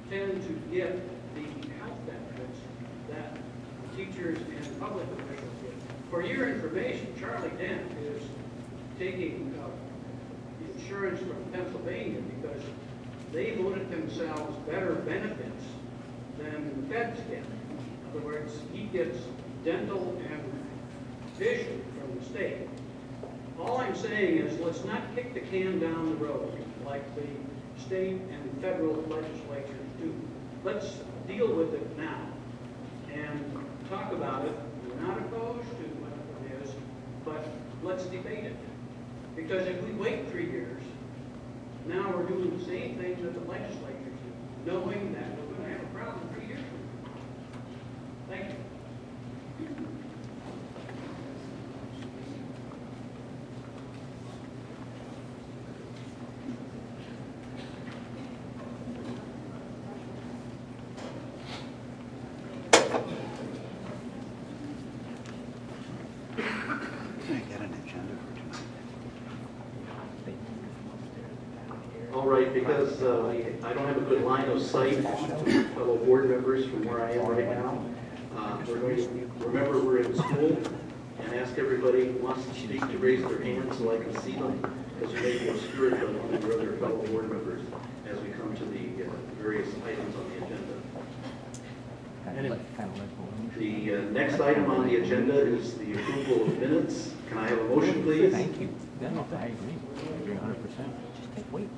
tend to get the health benefits that teachers and public officials get. For your information, Charlie Dent is taking the insurance from Pennsylvania because they voted themselves better benefits than the feds get. In other words, he gets dental and vision from the state. All I'm saying is let's not kick the can down the road like the state and federal legislatures do. Let's deal with it now and talk about it. We're not opposed to what it is, but let's debate it. Because if we wait 3 years, now we're doing the same things that the legislatures do, knowing that we're going to have a problem 3 years from now. Thank you. All right, because I don't have a good line of sight to fellow board members from where I am right now, we're going to remember we're in school and ask everybody who wants to speak to raise their hand so I can see them, because we may be obscured by one of your other fellow board members as we come to the various items on the agenda. The next item on the agenda is the approval of minutes. Can I have a motion, please? Thank you. I agree. I agree 100%. Just take wait.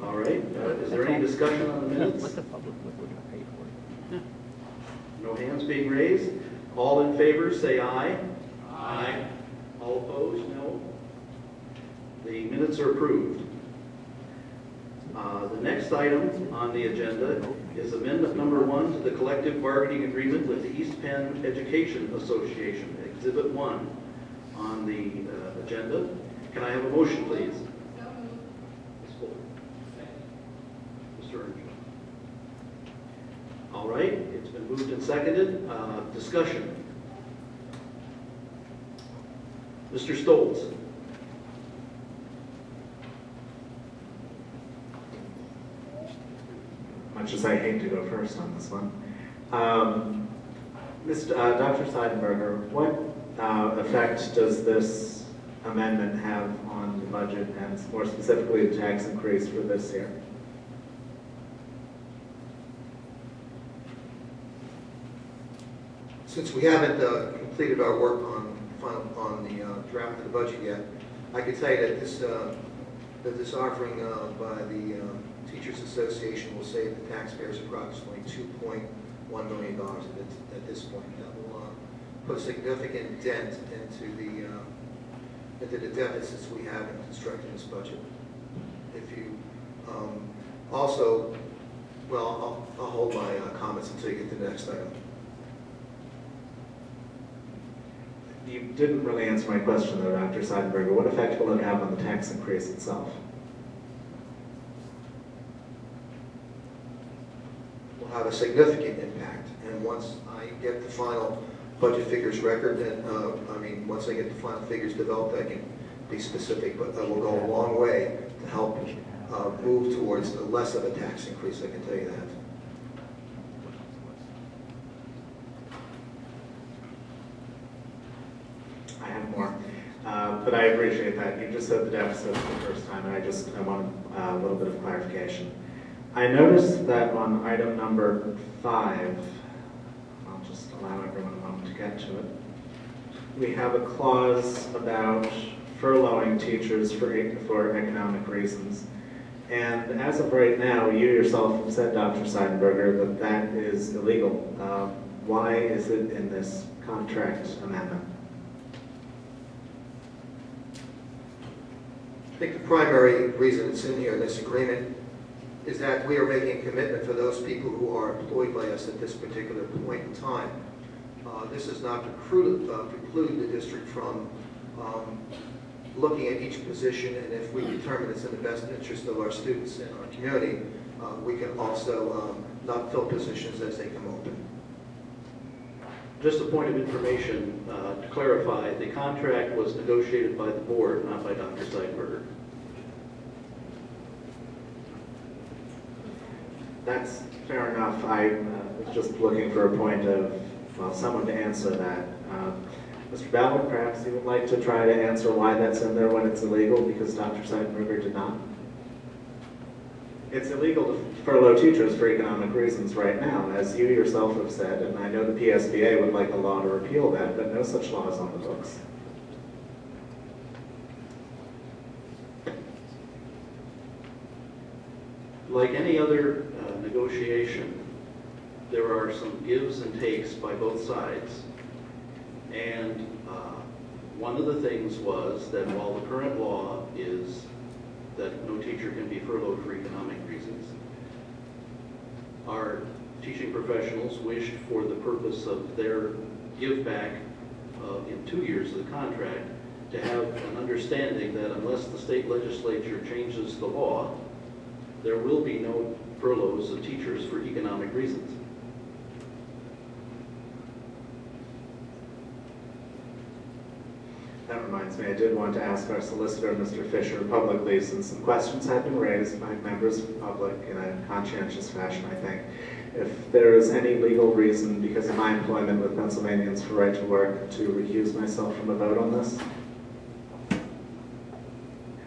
All right. Is there any discussion on the minutes? Let the public look what we're going to pay for it. No hands being raised. All in favor, say aye. Aye. All opposed, no. The minutes are approved. The next item on the agenda is amendment number 1 to the collective bargaining agreement with the East Penn Education Association, Exhibit 1 on the agenda. Can I have a motion, please? Ms. Fuller. Mr. Earnshaw. All right, it's been moved and seconded. Discussion. Mr. Stoltz. Much as I hate to go first on this one. Dr. Seidenberger, what effect does this amendment have on the budget and more specifically the tax increase for this year? Since we haven't completed our work on the draft of the budget yet, I can tell you that this offering by the Teachers Association will save the taxpayers approximately $2.1 million at this point. That will put a significant dent into the deficits we have in constructing this budget. If you also, well, I'll hold my comments until you get to the next item. You didn't really answer my question though, Dr. Seidenberger. What effect will it have on the tax increase itself? Will have a significant impact, and once I get the final budget figures record, then once I get the final figures developed, I can be specific, but that will go a long way to help move towards less of a tax increase, I can tell you that. I have more, but I appreciate that. You just said the deficit for the first time, and I want a little bit of clarification. I noticed that on item number 5, I'll just allow everyone a moment to get to it, we have a clause about furloughing teachers for economic reasons. And as of right now, you yourself have said, Dr. Seidenberger, that that is illegal. Why is it in this contract amendment? I think the primary reason it's in here in this agreement is that we are making a commitment for those people who are employed by us at this particular point in time. This does not preclude the district from looking at each position, and if we determine it's in the best interest of our students and our community, we can also not fill positions as they come open. Just a point of information to clarify, the contract was negotiated by the board, not by Dr. Seidenberger. That's fair enough. I was just looking for a point of, well, someone to answer that. Mr. Ballard, perhaps you would like to try to answer why that's in there when it's illegal, because Dr. Seidenberger did not? It's illegal to furlough teachers for economic reasons right now, as you yourself have said, and I know the PSBA would like a law to repeal that, but no such law is on the books. Like any other negotiation, there are some gives and takes by both sides. And one of the things was that while the current law is that no teacher can be furloughed for economic reasons, our teaching professionals wished, for the purpose of their give back in 2 years of the contract, to have an understanding that unless the state legislature changes the law, there will be no furloughs of teachers for economic reasons. That reminds me, I did want to ask our solicitor, Mr. Fisher, publicly, since some questions have been raised by members of the public in a conscientious fashion, I think, if there is any legal reason, because of my employment with Pennsylvanians for Right to Work, to recuse myself from a vote on this.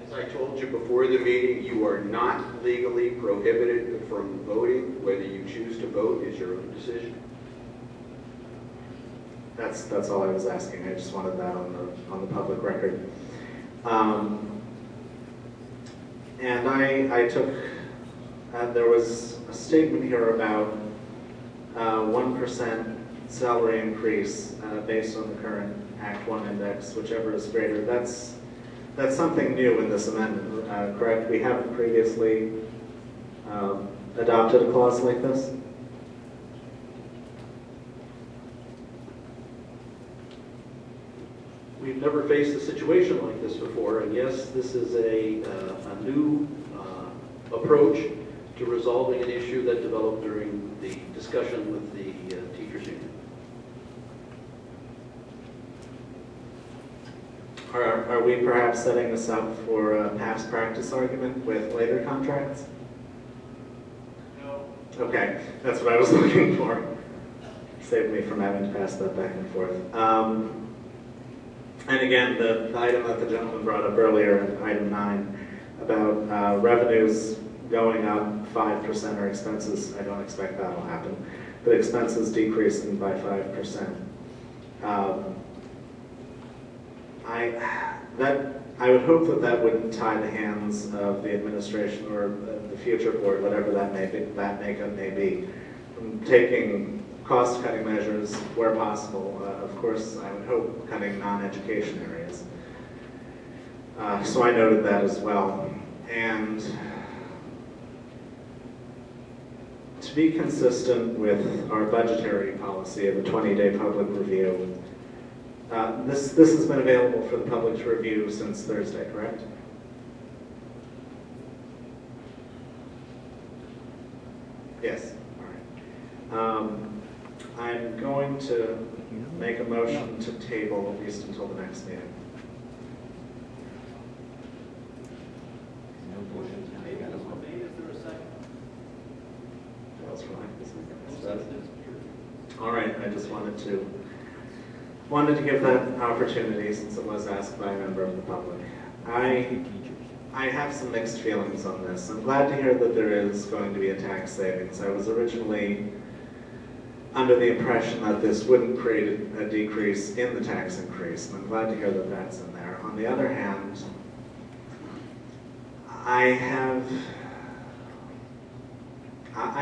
As I told you before the meeting, you are not legally prohibited from voting. Whether you choose to vote is your own decision. That's all I was asking. I just wanted that on the public record. And I took, there was a statement here about 1% salary increase based on the current Act 1 index, whichever is greater. That's something new in this amendment, correct? We haven't previously adopted a clause like this? We've never faced a situation like this before, and yes, this is a new approach to resolving an issue that developed during the discussion with the teachers union. Are we perhaps setting this up for a past practice argument with later contracts? No. Okay, that's what I was looking for. Saved me from having to pass that back and forth. And again, the item that the gentleman brought up earlier, item 9, about revenues going up 5% or expenses, I don't expect that will happen, but expenses decreasing by 5%. I would hope that that wouldn't tie the hands of the administration or the future board, whatever that makeup may be, from taking cost-cutting measures where possible. Of course, I would hope cutting non-education areas. So I noted that as well. And to be consistent with our budgetary policy of a 20-day public review, this has been available for the public to review since Thursday, correct? Yes. All right. I'm going to make a motion to table at least until the next meeting. All right, I just wanted to give that opportunity since it was asked by a member of the public. I have some mixed feelings on this. I'm glad to hear that there is going to be a tax savings. I was originally under the impression that this wouldn't create a decrease in the tax increase, and I'm glad to hear that that's in there. On the other hand, I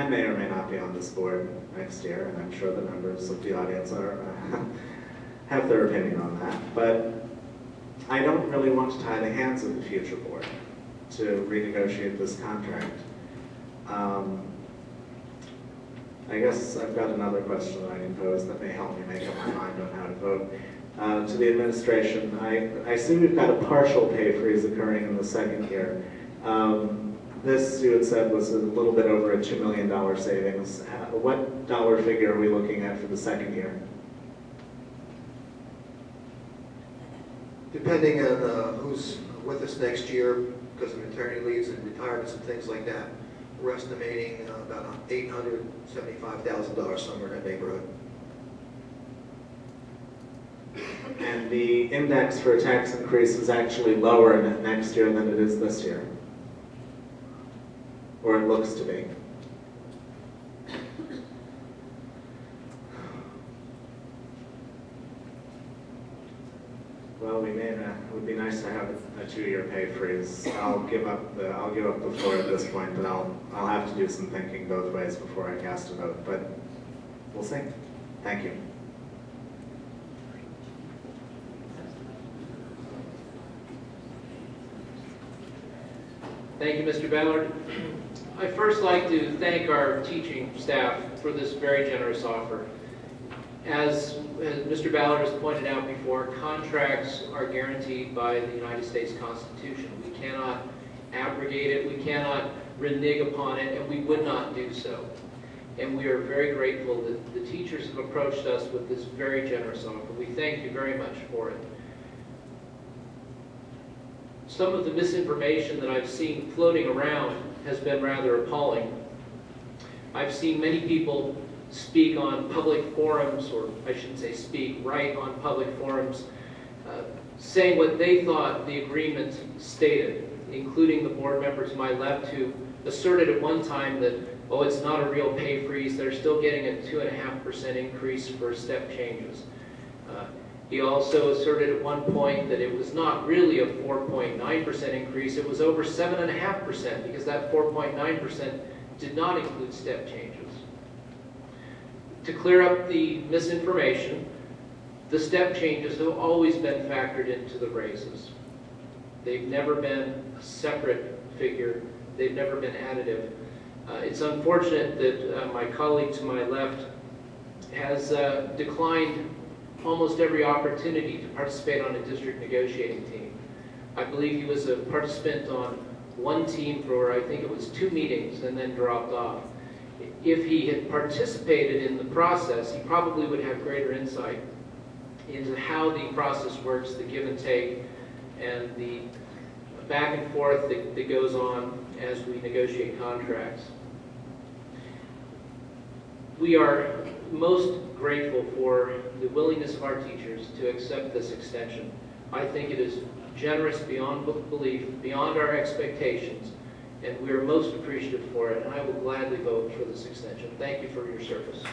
may or may not be on this board next year, and I'm sure the members of the audience have their opinion on that, but I don't really want to tie the hands of the future board to renegotiate this contract. I guess I've got another question that I can pose that may help me make up my mind on how to vote. To the administration, I see we've got a partial pay freeze occurring in the second year. This, you had said, was a little bit over a $2 million savings. What dollar figure are we looking at for the second year? Depending on who's with us next year, because of maternity leaves and retirements and things like that, We're estimating about $875,000, somewhere in that neighborhood. And the index for a tax increase is actually lower next year than it is this year. Or it looks to be. Well, it would be nice to have a 2-year pay freeze. I'll give up the floor at this point, but I'll have to do some thinking both ways before I cast a vote. But we'll see. Thank you. Thank you, Mr. Ballard. I'd first like to thank our teaching staff for this very generous offer. As Mr. Ballard has pointed out before, contracts are guaranteed by the United States Constitution. We cannot abrogate it, we cannot renege upon it, and we would not do so. And we are very grateful that the teachers have approached us with this very generous offer. We thank you very much for it. Some of the misinformation that I've seen floating around has been rather appalling. I've seen many people speak on public forums, or I shouldn't say speak, write on public forums, saying what they thought the agreement stated, including the board members to my left who asserted at one time that, oh, it's not a real pay freeze, they're still getting a 2.5% increase for step changes. He also asserted at one point that it was not really a 4.9% increase, it was over 7.5%, because that 4.9% did not include step changes. To clear up the misinformation, the step changes have always been factored into the raises. They've never been a separate figure, they've never been additive. It's unfortunate that my colleague to my left has declined almost every opportunity to participate on a district negotiating team. I believe he was a participant on one team for, I think it was 2 meetings, and then dropped off. If he had participated in the process, he probably would have greater insight into how the process works, the give and take, and the back and forth that goes on as we negotiate contracts. We are most grateful for the willingness of our teachers to accept this extension. I think it is generous beyond belief, beyond our expectations, and we are most appreciative for it, and I will gladly vote for this extension. Thank you for your service.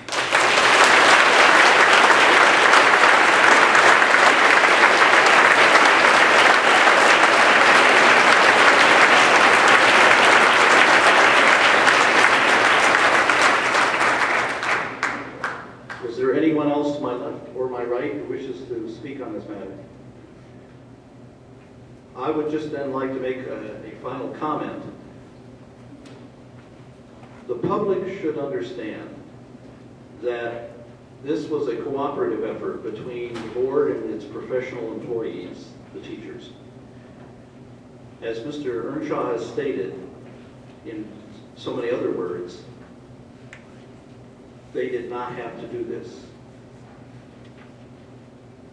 Is there anyone else to my left or my right who wishes to speak on this matter? I would just then like to make a final comment. The public should understand that this was a cooperative effort between the board and its professional employees, the teachers. As Mr. Earnshaw has stated in so many other words, they did not have to do this.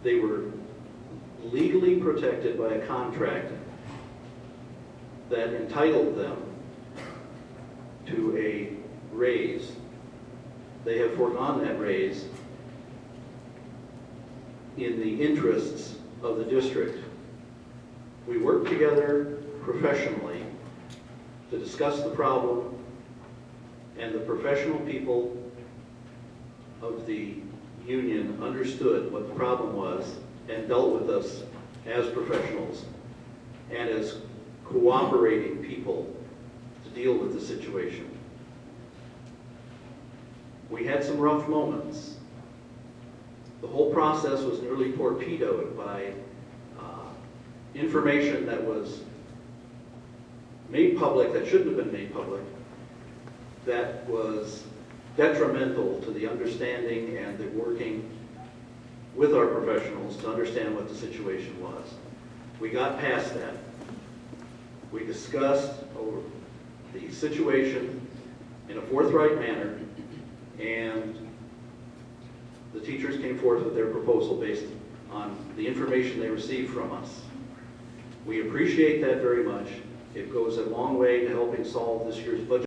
They were legally protected by a contract that entitled them to a raise. They have foregone that raise in the interests of the district. We worked together professionally to discuss the problem, and the professional people of the union understood what the problem was and dealt with us as professionals and as cooperating people to deal with the situation. We had some rough moments. The whole process was nearly torpedoed by information that was made public that shouldn't have been made public, that was detrimental to the understanding and the working with our professionals to understand what the situation was. We got past that. We discussed over the situation in a forthright manner, and the teachers came forth with their proposal based on the information they received from us. We appreciate that very much. It goes a long way to helping solve this year's budget